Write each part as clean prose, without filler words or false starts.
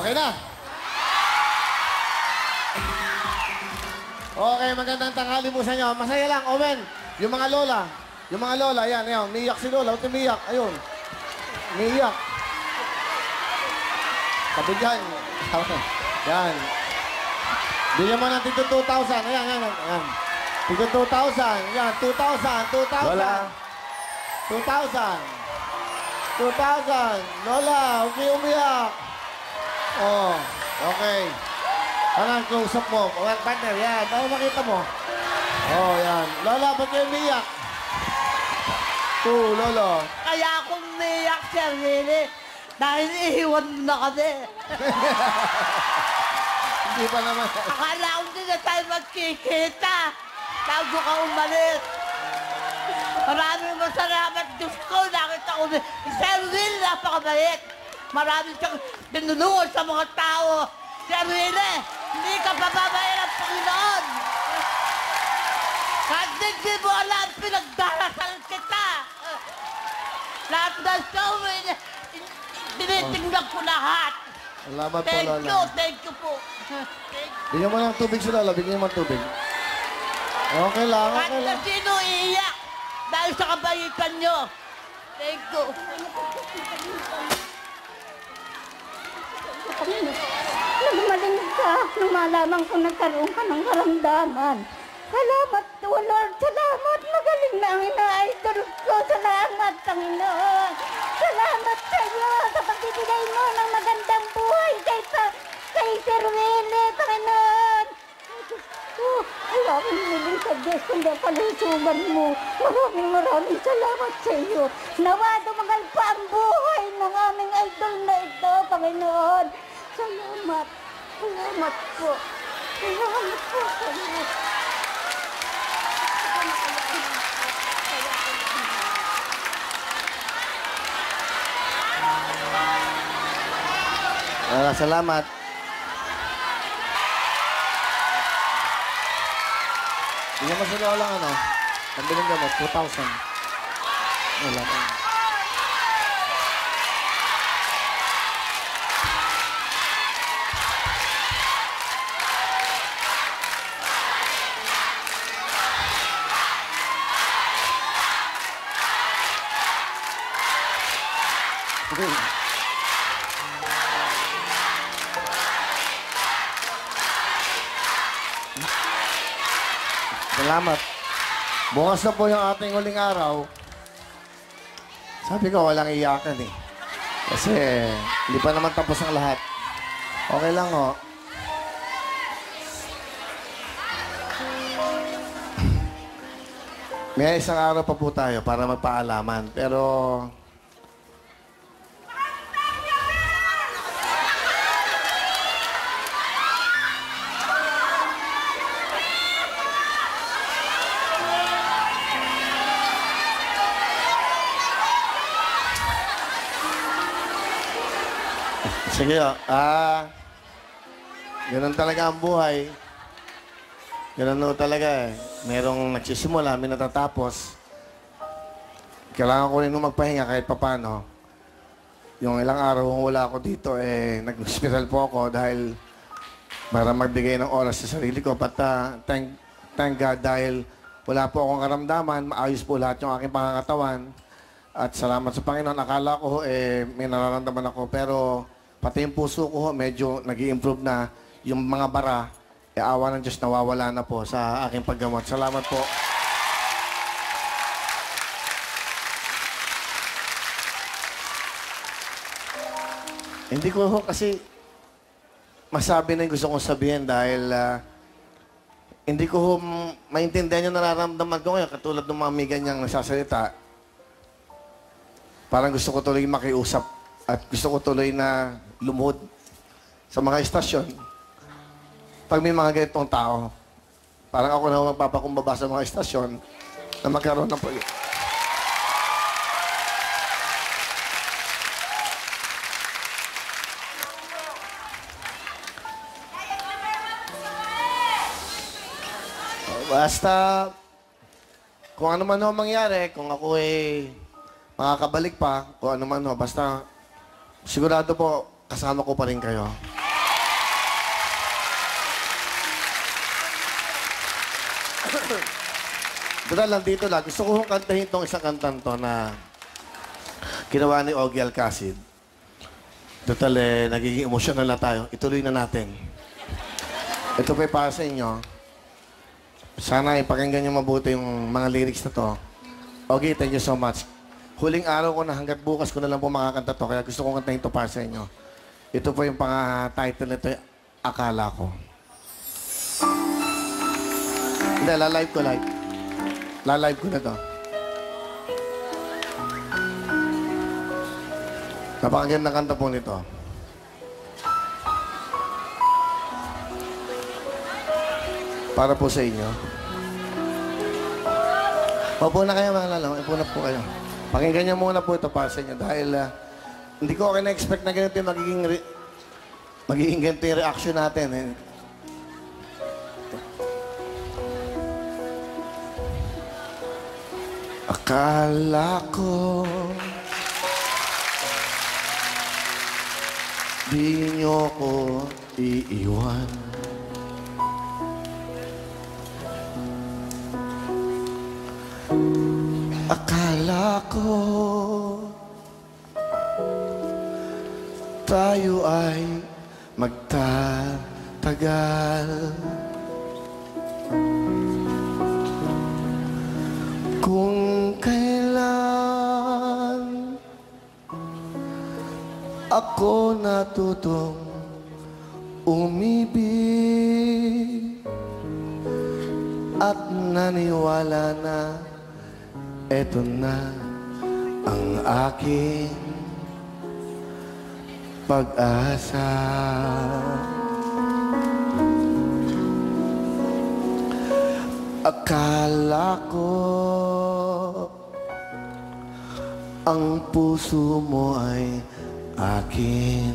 Okay na. Okay, magandang tanghali po sa inyo. Masaya lang, Owen. Yung mga lola, yan, umiiyak si Lola. Huwag umiiyak, ayun. Umiiyak. Sabi dyan. Yan. Bigyan mo ng tigto 2,000. Ayan. Tigto 2,000. Yan, 2,000. Lola. 2,000. Lola, huwag kayo umiyak. Oh, okay. Parang close-up mo. Well, partner, yan. Para makita mo. Oh, yan. Lola, ba't kayo umiyak? Lolo. Kaya akong umiyak, Sir Willie. Dahil iiwan mo na kasi. Hindi pa naman. Akala ko din na tayo magkikita. Bago ka umalis. Maraming masalamat. Diyos ko, nakita ko din. Sir Willie, napakabait. Maraming siyang tinulungan sa mga tao. Sir Willie, hindi ka pababayan ng Panginoon. Kahit hindi mo alam, pinagdarasal kita. Lahat na show, tinitingnan ko lahat. Salamat po, Lola. Thank you po. Bigyan mo ng tubig si Lola. Bigyan mo ng tubig. Okay lang, Kahit okay na lang. sino iiyak dahil sa kabaitan nyo. Thank you. Nagmaling ka nung malaman ko nagkaroon ka ng karamdaman. Salamat po, Lord. Salamat. Magaling na ang ina-idol ko. Salamat, Panginoon. Salamat sa iyo sa pagbibigay mo ng magandang buhay kay Sir Willie, Panginoon. Wala akong hiling sa Diyos kundi ang kalusugan mo. Maraming salamat sa iyo. Nawa dumagal pa ang buhay ng aming idol na ito, Panginoon. Salamat. Salamat po. Salamat po sa iyo. Salamat. Bigyan mo si Lola ano? Pambiling gamot, 2,000. Wala pa. Salamat. Bukas na po yung ating huling araw. Sabi ko, walang iyakan eh. Kasi hindi pa naman tapos ang lahat. Okay lang ho. May isang araw pa po tayo para magpaalaman. Pero sige, ganun talaga ang buhay. Ganun talaga eh. Merong nagsisimula, may natatapos. Kailangan ko rin magpahinga kahit papano. Yung ilang araw kung wala ako dito, nag-hospital po ako dahil para magbigay ng oras sa sarili ko. But thank God dahil wala po akong karamdaman, maayos po lahat yung aking pangangatawan. At salamat sa Panginoon. Akala ko may nararamdaman ako pero pati yung puso ko, medyo nag-i-improve na. Yung mga bara, awa ng Diyos, nawawala na po sa aking paggamot. Salamat po. Hindi ko kasi masabi na yung gusto kong sabihin dahil hindi ko maintindihan yung nararamdaman ko ngayon, katulad ng mga may ganyang nagsasalita. Parang gusto ko tuloy makiusap at gusto ko tuloy na lumuhod sa mga estasyon. Pag may mga ganitong tao, parang ako na magpapakumbaba sa mga estasyon na magkaroon ng Basta, kung ano man ho mangyari, kung ako makakabalik pa, kung ano man ho, basta, sigurado po, kasama ko pa rin kayo. Total, nandito lang. Gusto ko hong kantahin tong isang kantan to na ginawa ni Ogie Alcacid. Total, nagiging emotional na tayo. Ituloy na natin. Ito pa para sa inyo. Sana ipakinggan niyo mabuti yung mga lyrics na to. Okay, thank you so much. Huling araw ko na hanggat bukas ko na lang po makakanta to. Kaya gusto kong kantahin to para sa inyo. Ito po yung pang-title nito, Akala Ko. Hindi, la-live ko, live. La-live ko na to. Napakagandang kanta po nito. Para po sa inyo. Mapo na kayo mga lalaw. Ipo na po kayo. Pakinggan niyo muna po ito para sa inyo dahil hindi ko okay na-expect na ganito yung magiging ganito yung reaction natin. Akala ko di niyo ko iiwan. Akala ko tayo ay magtatagal. Kung kailan ako natutong umibig at naniwala na eto na ang aking pag-asa. Akala ko ang puso mo ay akin.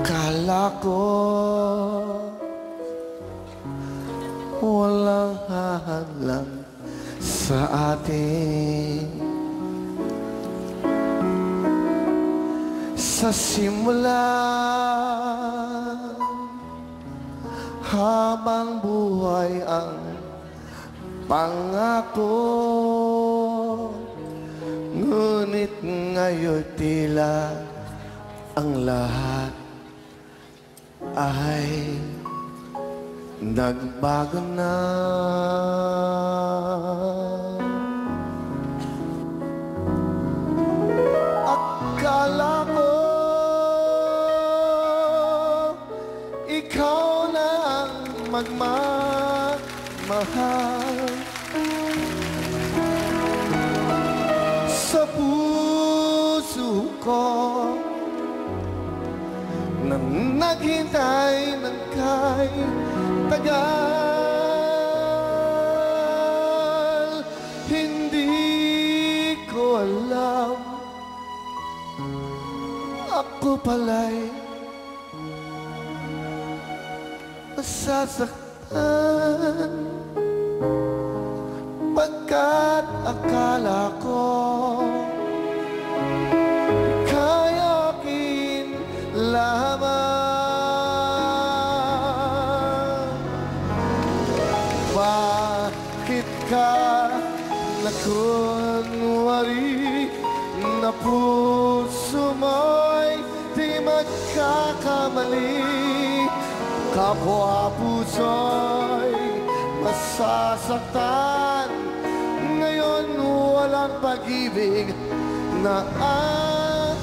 Akala ko walang hahadlang sa atin. Sa simula, habang buhay ang pangako, ngunit ngayon tila ang lahat ay nagbago na. Akala ko ikaw na ang magmamahal sa puso ko na naghintay ng kay tagal. Hindi ko alam ako pala'y masasaktan pagkat akala ko kaya akin lamang. Bakit ka nakunwari na puso mo'y di magkakamali? Kapwa puso'y masasaktan. Ngayon walang pag-ibig na aasahan.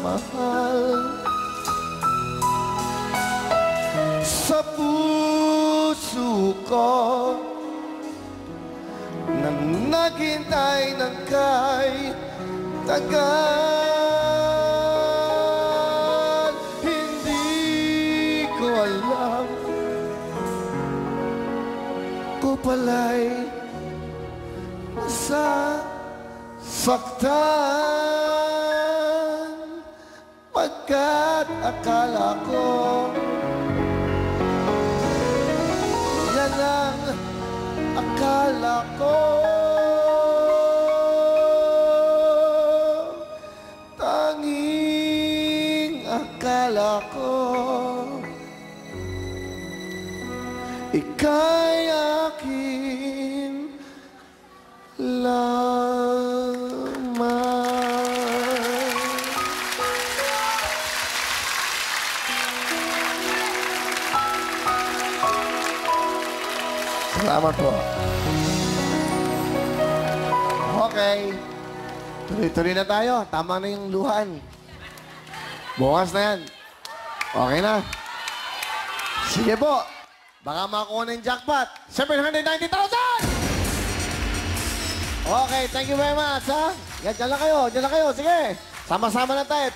mahal. Sa puso ko na naghintay ng kay tagal. Hindi ko alam ko pala'y nasasaktan pagkat akala ko yan ang akala ko. Tanging akala ko ika'y akin lamang. Salamat po. Okay. Tuloy-tuloy na tayo. Tama na yung luhan. Bukas na yan. Okay na. Sige po. Baka makuha na yung jackpot. 790,000! Okay, thank you very much, ha? Yan, dyan lang kayo. Dyan lang kayo. Sige. Sama-sama na tayo.